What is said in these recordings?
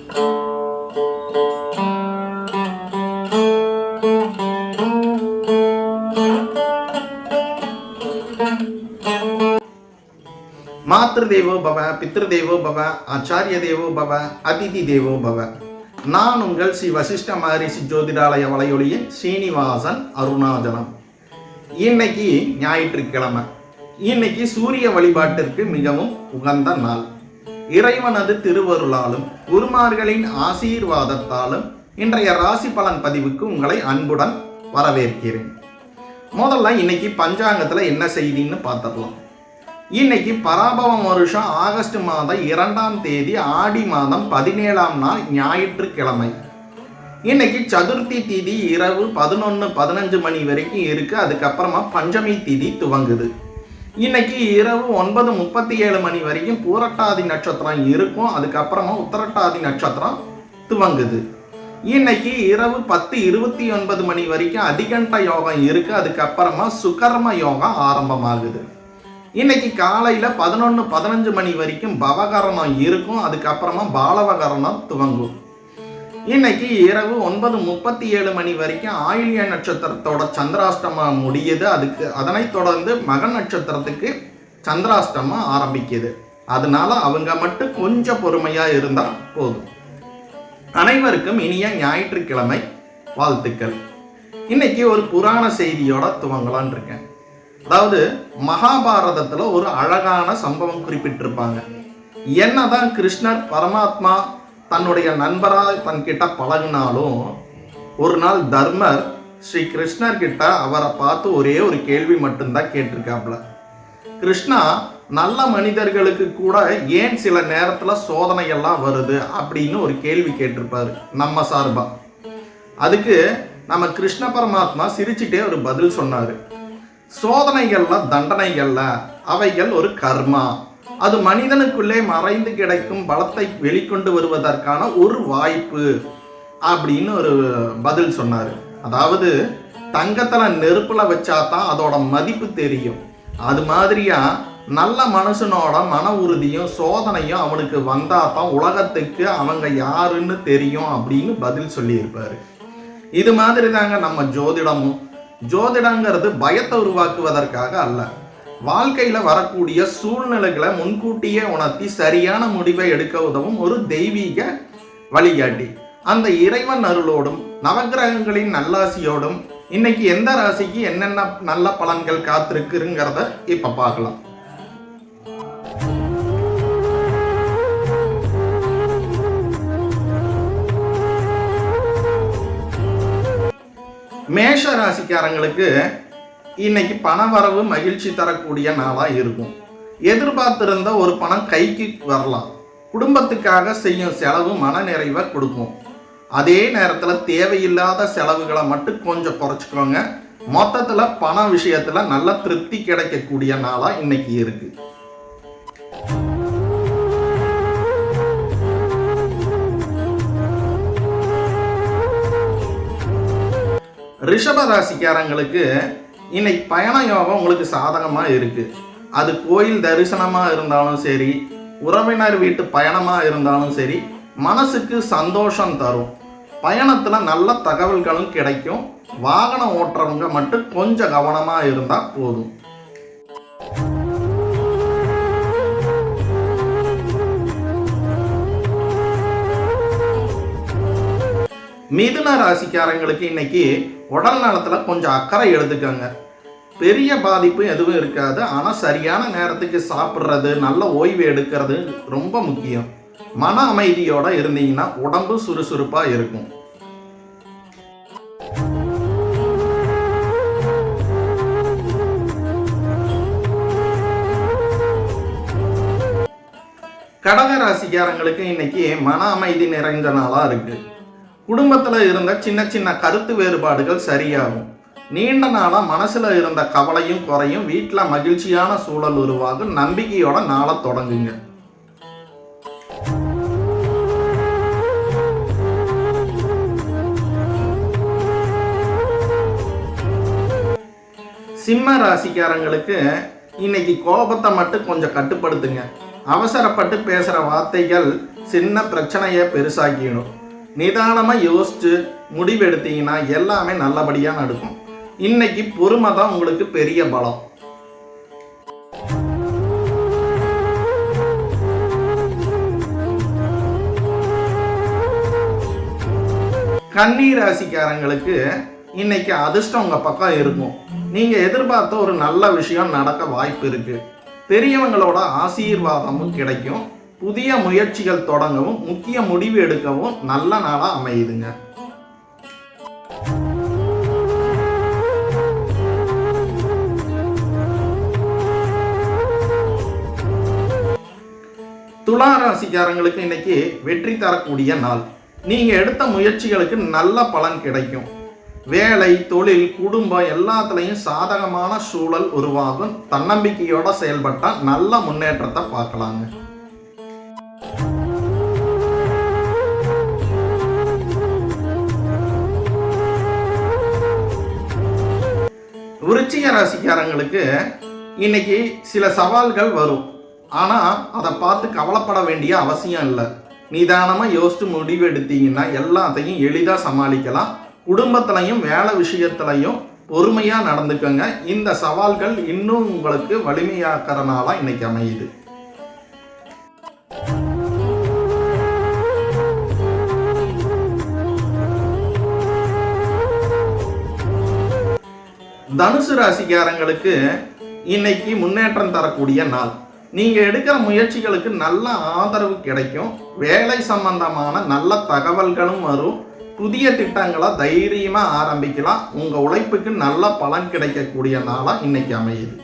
மாத்ருதேவோ பவ, பித்ருதேவோ பவ, ஆச்சாரிய தேவோ பவ, அதிதி தேவோ பவ. நான் உங்கள் ஸ்ரீ வசிஷ்ட மகரிஷி ஜோதிடாலய வலையொலியின் ஸ்ரீனிவாசன் அருணாச்சலம். இன்னைக்கு ஞாயிற்றுக்கிழமை. இன்னைக்கு சூரிய வழிபாட்டிற்கு மிகவும் உகந்த நாள். இறைவனது திருவருளாலும் குருமார்களின் ஆசீர்வாதத்தாலும் இன்றைய ராசி பலன் பதிவுக்கு உங்களை அன்புடன் வரவேற்கிறேன். முதல்ல இன்னைக்கு பஞ்சாங்கத்துல என்ன செய்தின்னு பார்த்துடலாம். இன்னைக்கு பராபவம் வருஷம் ஆகஸ்ட் மாதம் 2ஆம் தேதி ஆடி மாதம் 17ஆம் நாள் ஞாயிற்றுக்கிழமை. இன்னைக்கு சதுர்த்தி திதி இரவு 11:15 மணி வரைக்கும் இருக்கு. அதுக்கப்புறமா பஞ்சமி திதி துவங்குது. இன்னைக்கு இரவு 9:37 மணி வரைக்கும் பூரட்டாதி நட்சத்திரம் இருக்கும். அதுக்கப்புறமா உத்தரட்டாதி நட்சத்திரம் துவங்குது. இன்னைக்கு இரவு 10:29 மணி வரைக்கும் அதிகண்ட யோகம் இருக்கு. அதுக்கப்புறமா சுகர்ம யோகம் ஆரம்பமாகுது. இன்னைக்கு காலையில 11:15 மணி வரைக்கும் பவகரணம் இருக்கும். அதுக்கப்புறமா பாலவகரணம் துவங்கும். இன்னைக்கு இரவு 9:37 மணி வரைக்கும் ஆயில்ய நட்சத்திரத்தோட சந்திராஷ்டமம் முடியுது. அதனைத் தொடர்ந்து மக நட்சத்திரத்துக்கு சந்திராஷ்டமம் ஆரம்பிக்குது. அதனால அவங்க மட்டும் கொஞ்சம் பொறுமையா இருந்தா போதும். அனைவருக்கும் இனிய ஞாயிற்றுக்கிழமை வாழ்த்துக்கள். இன்னைக்கு ஒரு புராண செய்தியோட துவங்கலான் இருக்கேன். அதாவது மகாபாரதத்துல ஒரு அழகான சம்பவம் குறிப்பிட்டிருப்பாங்க. என்னதான் கிருஷ்ணர் பரமாத்மா தன்னுடைய நண்பராக தன்கிட்ட பழகினாலும் ஒரு நாள் தர்மர் ஸ்ரீ கிருஷ்ணர் கிட்ட அவரை பார்த்து ஒரே ஒரு கேள்வி மட்டும்தான் கேட்டிருக்காப்ல. கிருஷ்ணா, நல்ல மனிதர்களுக்கு கூட ஏன் சில நேரத்துல சோதனை எல்லாம் வருது அப்படின்னு ஒரு கேள்வி கேட்டிருப்பாரு நம்ம சார்பா. அதுக்கு நம்ம கிருஷ்ண பரமாத்மா சிரிச்சுட்டே ஒரு பதில் சொன்னாரு. சோதனைகள்ல தண்டனைகள்ல அவைகள் ஒரு கர்மா. அது மனிதனுக்குள்ளே மறைந்து கிடைக்கும் பலத்தை வெளிக்கொண்டு வருவதற்கான ஒரு வாய்ப்பு அப்படின்னு ஒரு பதில் சொன்னாரு. அதாவது தங்கத்துல நெருப்புல வச்சாதான் அதோட மதிப்பு தெரியும். அது மாதிரியா நல்ல மனுஷனோட மன உறுதியும் சோதனையும் அவனுக்கு வந்தாதான் உலகத்துக்கு அவங்க யாருன்னு தெரியும் அப்படின்னு பதில் சொல்லி இருப்பாரு. இது மாதிரி தாங்க நம்ம ஜோதிடமும். ஜோதிடங்கிறது பயத்தை உருவாக்குவதற்காக அல்ல, வாழ்க்கையில வரக்கூடிய சூழ்நிலைகளை முன்கூட்டியே உணர்த்தி சரியான முடிவை எடுக்க உதவும் ஒரு தெய்வீக வழிகாட்டி. அந்த இறைவன் அருளோடும் நவகிரகங்களின் நல்லாசியோடும் இன்னைக்கு எந்த ராசிக்கு என்னென்ன நல்ல பலன்கள் காத்திருக்குங்கிறத இப்ப பார்க்கலாம். மேஷ ராசிக்காரங்களுக்கு இன்னைக்கு பணவரவு மகிழ்ச்சி தரக்கூடிய நாளா இருக்கும். எதிர்பார்த்திருந்த ஒரு பணம் கைக்கு வரலாம். குடும்பத்துக்காக செய்யும் செலவு மன நிறைவை கொடுக்கும். அதே நேரத்தில் தேவையில்லாத செலவுகளை மட்டும் கொஞ்சம் குறைச்சிக்கோங்க. மொத்தத்தில் பண விஷயத்துல நல்ல திருப்தி கிடைக்கக்கூடிய நாளா இன்னைக்கு இருக்கு. ரிஷப ராசிக்காரங்களுக்கு இன்னைக்கு பயண யோகம் உங்களுக்கு சாதகமா இருக்கு. அது கோயில் தரிசனமா இருந்தாலும் சரி, உறவினர் வீட்டு பயணமா இருந்தாலும் சரி, மனசுக்கு சந்தோஷம் தரும். பயணத்துல நல்ல தகவல்களும் கிடைக்கும். வாகனம் ஓட்டுறவங்க மட்டும் கொஞ்சம் கவனமா இருந்தா போதும். மிதுன ராசிக்காரங்களுக்கு இன்னைக்கு உடல் நலத்துல கொஞ்சம் அக்கறை எடுத்துக்கோங்க. பெரிய பாதிப்பு எதுவும் இருக்காது. ஆனா சரியான நேரத்துக்கு சாப்பிட்றது, நல்ல ஓய்வு எடுக்கிறது ரொம்ப முக்கியம். மன அமைதியோட இருந்தீங்கன்னா உடம்பு சுறுசுறுப்பா இருக்கும். கடக ராசிக்காரங்களுக்கு இன்னைக்கு மன அமைதி நிறைந்த நாளா இருக்கு. குடும்பத்தில் இருந்த சின்ன சின்ன கருத்து வேறுபாடுகள் சரியாகும். நீண்ட நாளாக மனசில் இருந்த கவலையும் குறையும். வீட்டில் மகிழ்ச்சியான சூழல் உருவாகும். நம்பிக்கையோட நாளை தொடங்குங்க. சிம்ம ராசிக்காரங்களுக்கு இன்னைக்கு கோபத்தை மட்டும் கொஞ்சம் கட்டுப்படுத்துங்க. அவசரப்பட்டு பேசுகிற வார்த்தைகள் சின்ன பிரச்சனையை பெருசாக்கிடணும். நிதானமாக யோசிச்சு முடிவெடுத்தீங்கன்னா எல்லாமே நல்லபடியாக நடக்கும். இன்னைக்கு பொறுமை தான் உங்களுக்கு பெரிய பலம். கன்னி ராசிக்காரங்களுக்கு இன்னைக்கு அதிர்ஷ்டம் உங்க பக்கம் இருக்கும். நீங்க எதிர்பார்த்த ஒரு நல்ல விஷயம் நடக்க வாய்ப்பு இருக்கு. பெரியவங்களோட ஆசீர்வாதமும் கிடைக்கும். புதிய முயற்சிகள் தொடங்கவும் முக்கிய முடிவு எடுக்கவும் நல்ல நாளா அமையுதுங்க. துலா ராசிக்காரங்களுக்கு இன்னைக்கு வெற்றி தரக்கூடிய நாள். நீங்க எடுத்த முயற்சிகளுக்கு நல்ல பலன் கிடைக்கும். வேலை, தொழில், குடும்பம் எல்லாத்துலேயும் சாதகமான சூழல் உருவாகும். தன்னம்பிக்கையோட செயல்பட்டா நல்ல முன்னேற்றத்தை பார்க்கலாங்க. விருச்சிக ராசிக்காரங்களுக்கு இன்னைக்கு சில சவால்கள் வரும். ஆனால் அதை பார்த்து கவலைப்பட வேண்டிய அவசியம் இல்லை. நிதானமாக யோசித்து முடிவு எடுத்தீங்கன்னா எல்லாத்தையும் எளிதாக சமாளிக்கலாம். குடும்பத்திலையும் வேலை விஷயத்திலையும் பொறுமையாக நடந்துக்கோங்க. இந்த சவால்கள் இன்னும் உங்களுக்கு வலிமையாக்குறனால இன்னைக்கு அமையுது. தனுசு ராசிக்காரங்களுக்கு இன்னைக்கு முன்னேற்றம் தரக்கூடிய நாள். நீங்க எடுக்கிற முயற்சிகளுக்கு நல்ல ஆதரவு கிடைக்கும். வேலை சம்பந்தமான நல்ல தகவல்களும் வரும். புதிய திட்டங்களை தைரியமா ஆரம்பிக்கலாம். உங்க உழைப்புக்கு நல்ல பலன் கிடைக்கக்கூடிய நாளா இன்னைக்கு அமையுது.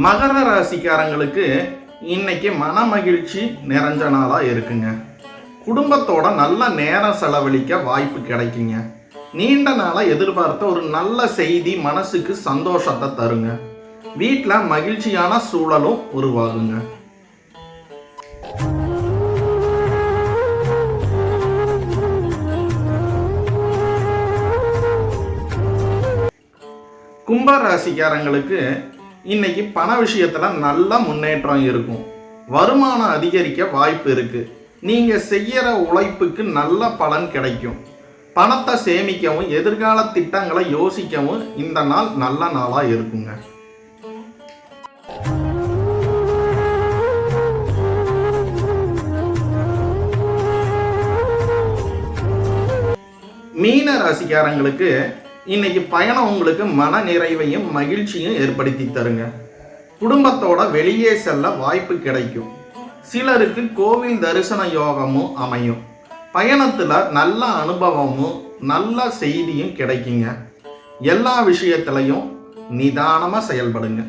மகர ராசிக்காரங்களுக்கு இன்னைக்கு மன மகிழ்ச்சி நிறைஞ்ச நாளா இருக்குங்க. குடும்பத்தோட நல்ல நேரம் செலவழிக்க வாய்ப்பு கிடைக்குங்க. நீண்ட நாளாக எதிர்பார்த்த ஒரு நல்ல செய்தி மனசுக்கு சந்தோஷத்தை தருங்க. வீட்டில் மகிழ்ச்சியான சூழலும் உருவாகுங்க. கும்ப ராசிக்காரங்களுக்கு இன்னைக்கு பண விஷயத்துல நல்ல முன்னேற்றம் இருக்கும். வருமானம் அதிகரிக்க வாய்ப்பு இருக்கு. நீங்க செய்யற உழைப்புக்கு நல்ல பலன் கிடைக்கும். பணத்தை சேமிக்கவும் எதிர்கால திட்டங்களை யோசிக்கவும் இந்த நாள் நல்ல நாளா இருக்குங்க. மீன ராசிக்காரங்களுக்கு இன்னைக்கு பயணம் உங்களுக்கு மன நிறைவையும் மகிழ்ச்சியும் ஏற்படுத்தி தருங்க. குடும்பத்தோட வெளியே செல்ல வாய்ப்பு கிடைக்கும். சிலருக்கு கோவில் தரிசன யோகமும் அமையும். பயணத்துல நல்ல அனுபவமும் நல்ல செய்தியும் கிடைக்குங்க. எல்லா விஷயத்திலையும் நிதானமா செயல்படுங்க.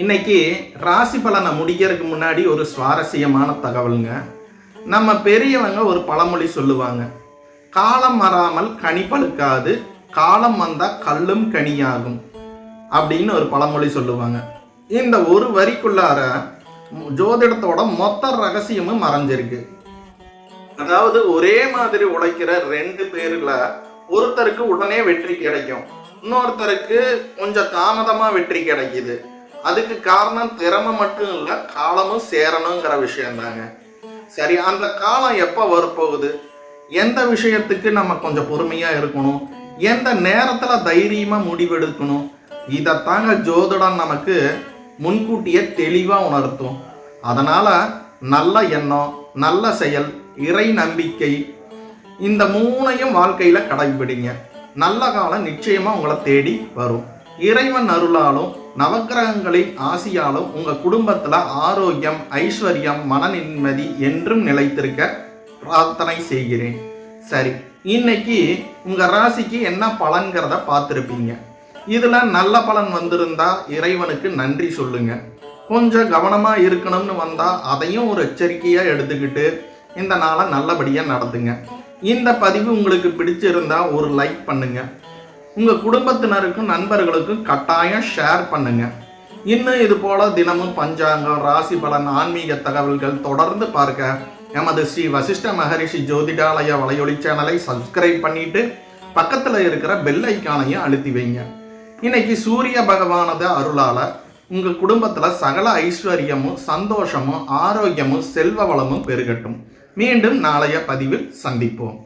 இன்னைக்கு ராசி பலனை முடிக்கிறதுக்கு முன்னாடி ஒரு சுவாரஸ்யமான தகவலுங்க. நம்ம பெரியவங்க ஒரு பழமொழி சொல்லுவாங்க, காலம் வராமல் கனி பழுக்காது, காலம் வந்தா கல்லும் கனியாகும் அப்படின்னு ஒரு பழமொழி சொல்லுவாங்க. இந்த ஒரு வரிக்குள்ளார ஜோதிடத்தோட மொத்த ரகசியமும் மறைஞ்சிருக்கு. அதாவது ஒரே மாதிரி உழைக்கிற ரெண்டு பேர்ல ஒருத்தருக்கு உடனே வெற்றி கிடைக்கும், இன்னொருத்தருக்கு கொஞ்சம் தாமதமா வெற்றி கிடைக்குது. அதுக்கு காரணம் திறமை மட்டும் இல்லை, காலமும் சேரணுங்கிற விஷயம் தாங்க. சரி, அந்த காலம் எப்போ வரப்போகுது, எந்த விஷயத்துக்கு நம்ம கொஞ்சம் பொறுமையா இருக்கணும், எந்த நேரத்துல தைரியமா முடிவெடுக்கணும், இதைத்தாங்க ஜோதிடம் நமக்கு முன்கூட்டியே தெளிவா உணர்த்தும். அதனால நல்ல எண்ணம், நல்ல செயல், இறை நம்பிக்கை, இந்த மூணையும் வாழ்க்கையில கடைபிடிங்க. நல்ல காலம் நிச்சயமா உங்களை தேடி வரும். இறைவன் அருளாலும் நவக்கிரகங்களின் ஆசியாலும் உங்க குடும்பத்துல ஆரோக்கியம், ஐஸ்வர்யம், மன நிம்மதி என்றும் நிலைத்திருக்க பிரார்த்தனை செய்கிறேன். சரி, இன்னைக்கு உங்க ராசிக்கு என்ன பலன்கிறத பார்த்துருப்பீங்க. இதுல நல்ல பலன் வந்திருந்தா இறைவனுக்கு நன்றி சொல்லுங்க. கொஞ்சம் கவனமா இருக்கணும்னு வந்தா அதையும் ஒரு எச்சரிக்கையா எடுத்துக்கிட்டு இந்த நாளை நல்லபடியா நடத்துங்க. இந்த பதிவு உங்களுக்கு பிடிச்சிருந்தா ஒரு லைக் பண்ணுங்க. உங்க குடும்பத்தினருக்கும் நண்பர்களுக்கும் கட்டாயம் ஷேர் பண்ணுங்க. இன்னும் இது போல தினமும் பஞ்சாங்கம், ராசி பலன், ஆன்மீக தகவல்கள் தொடர்ந்து பார்க்க நமது ஸ்ரீ வசிஷ்ட மகரிஷி ஜோதிடாலய வலையொலி சேனலை சப்ஸ்கிரைப் பண்ணிட்டு பக்கத்தில் இருக்கிற பெல் ஐக்கானையும் அழுத்தி வைங்க. இன்னைக்கு சூரிய பகவானது அருளால உங்க குடும்பத்துல சகல ஐஸ்வர்யமும் சந்தோஷமும் ஆரோக்கியமும் செல்வ வளமும் பெருகட்டும். மீண்டும் நாளைய பதிவில் சந்திப்போம்.